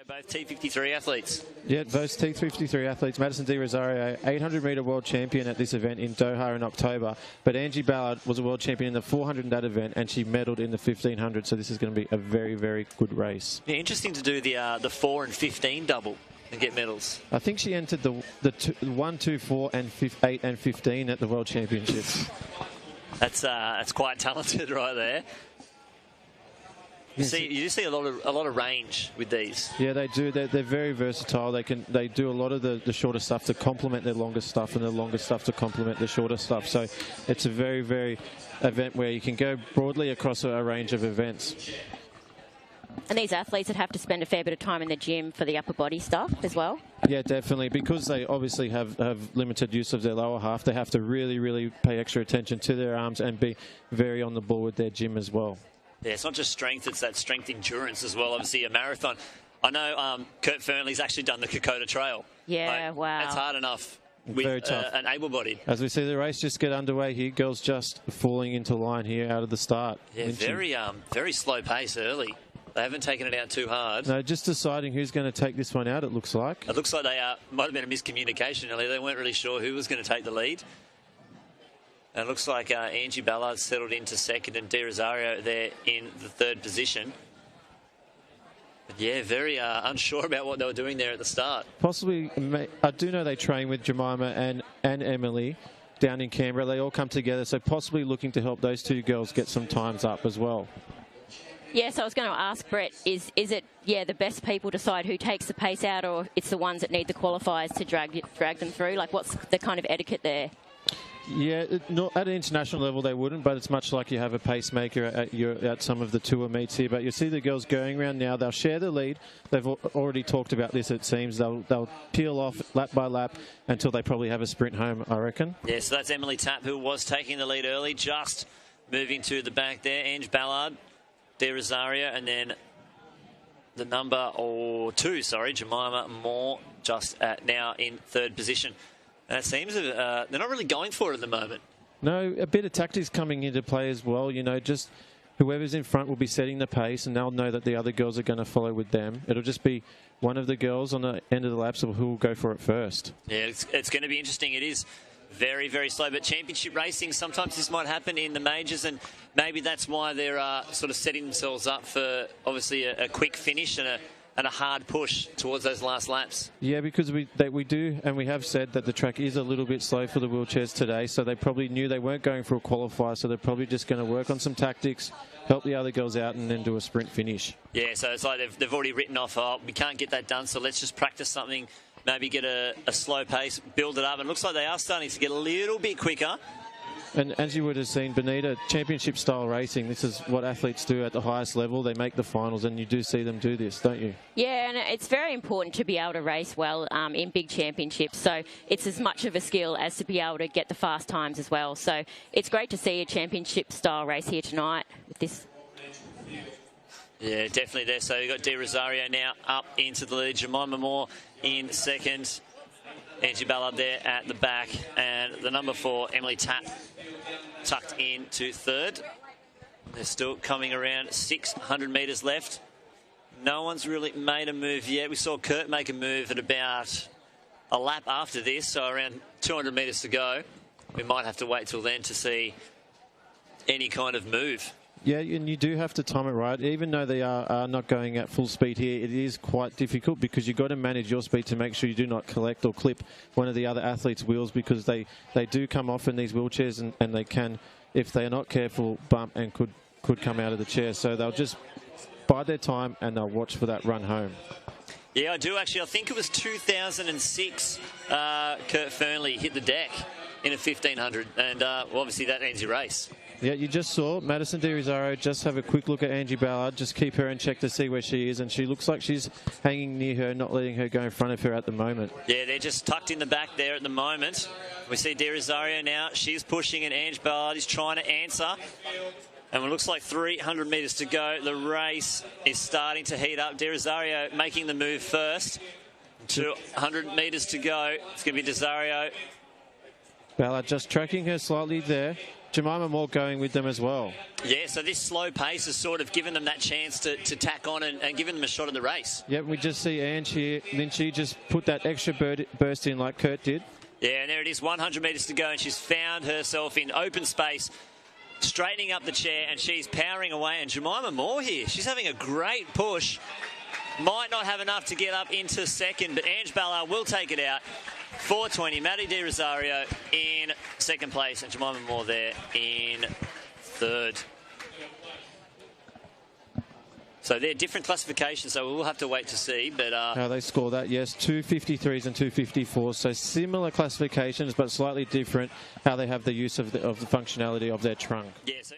Both T53 athletes. Yeah, both T53 athletes. Madison De Rosario, 800-metre world champion at this event in Doha in October. But Angie Ballard was a world champion in the 400 in that event, and she medalled in the 1500. So this is going to be a very, very good race. Yeah, interesting to do the 4 and 15 double and get medals. I think she entered the 1, 2, 4, and 8 and 15 at the World Championships. That's quite talented right there. You do see a lot of range with these. Yeah, they do. They're very versatile. They do a lot of the shorter stuff to complement their longer stuff, and the longer stuff to complement the shorter stuff. So it's a very, very event where you can go broadly across a range of events. And these athletes would have to spend a fair bit of time in the gym for the upper body stuff as well. Yeah, definitely. Because they obviously have limited use of their lower half, they have to really, really pay extra attention to their arms and be very on the ball with their gym as well. Yeah, it's not just strength, it's that strength endurance as well. Obviously, a marathon. I know Kurt Fearnley's actually done the Kokoda Trail. Yeah, wow. That's hard enough with very tough. An able-bodied. As we see the race just get underway here, girls just falling into line here out of the start. Yeah, very slow pace early. They haven't taken it out too hard. No, just deciding who's going to take this one out, it looks like. It looks like they might have been a miscommunication earlier. They weren't really sure who was going to take the lead. And it looks like Angie Ballard settled into second and De Rosario there in the third position. But yeah, very unsure about what they were doing there at the start. Possibly, I do know they train with Jemima and Emily down in Canberra. They all come together, so possibly looking to help those two girls get some times up as well. Yes, I was going to ask Brett, is it, the best people decide who takes the pace out, or it's the ones that need the qualifiers to drag them through? Like, what's the kind of etiquette there? Yeah, at an international level they wouldn't, but it's much like you have a pacemaker at some of the tour meets here. But you see the girls going around now. They'll share the lead. They've already talked about this, it seems. They'll peel off lap by lap until they probably have a sprint home, I reckon. Yeah, so that's Emily Tapp, who was taking the lead early, just moving to the back there. Ange Ballard, De Rosario, and then the number 2, Jemima Moore, just now in third position. And it seems they're not really going for it at the moment. No, a bit of tactics coming into play as well. You know, just whoever's in front will be setting the pace, and they'll know that the other girls are going to follow with them. It'll just be one of the girls on the end of the laps who will go for it first. Yeah, it's going to be interesting. It is very, very slow. But championship racing, sometimes this might happen in the majors, and maybe that's why they're sort of setting themselves up for, obviously, a quick finish and a hard push towards those last laps. Yeah, because we do, and we have said that the track is a little bit slow for the wheelchairs today, so they probably knew they weren't going for a qualifier, so they're probably just going to work on some tactics, help the other girls out, and then do a sprint finish. Yeah, so it's like they've already written off, we can't get that done, so let's just practice something, maybe get a slow pace, build it up, and it looks like they are starting to get a little bit quicker. And as you would have seen, Benita, championship-style racing, this is what athletes do at the highest level. They make the finals, and you do see them do this, don't you? Yeah, and it's very important to be able to race well in big championships. So it's as much of a skill as to be able to get the fast times as well. So it's great to see a championship-style race here tonight with this. Yeah, definitely there. So you've got De Rosario now up into the lead. Jemima Moore in second. Angie Ballard there at the back, and the number 4, Emily Tapp, tucked in to third. They're still coming around 600 metres left. No one's really made a move yet. We saw Kurt make a move at about a lap after this, so around 200 metres to go. We might have to wait till then to see any kind of move. Yeah, and you do have to time it right. Even though they are not going at full speed here, it is quite difficult because you've got to manage your speed to make sure you do not collect or clip one of the other athletes' wheels, because they do come off in these wheelchairs, and they can, if they are not careful, bump and could come out of the chair. So they'll just bide their time and they'll watch for that run home. Yeah, I do actually. I think it was 2006 Kurt Fearnley hit the deck in a 1500, and obviously that ends your race. Yeah, you just saw Madison De Rosario just have a quick look at Angie Ballard, just keep her in check to see where she is, and she looks like she's hanging near her, not letting her go in front of her at the moment. Yeah, they're just tucked in the back there at the moment. We see De Rosario now. She's pushing, and Ange Ballard is trying to answer. And it looks like 300 metres to go. The race is starting to heat up. De Rosario making the move first. 200 metres to go. It's going to be De Rosario. Ballard just tracking her slightly there. Jemima Moore going with them as well. Yeah, so this slow pace has sort of given them that chance to tack on and given them a shot at the race. Yep, we just see Ange here. Lynchy just put that extra burst in like Kurt did. Yeah, and there it is, 100 metres to go, and she's found herself in open space, straightening up the chair, and she's powering away. And Jemima Moore here, she's having a great push. Might not have enough to get up into second, but Ange Ballard will take it out. 4:20, Maddie Di Rosario in second place, and Jemima Moore there in third. So they're different classifications, so we'll have to wait to see. But how they score that, yes, 253s and 254s, so similar classifications, but slightly different how they have the use of the functionality of their trunk. yeah, so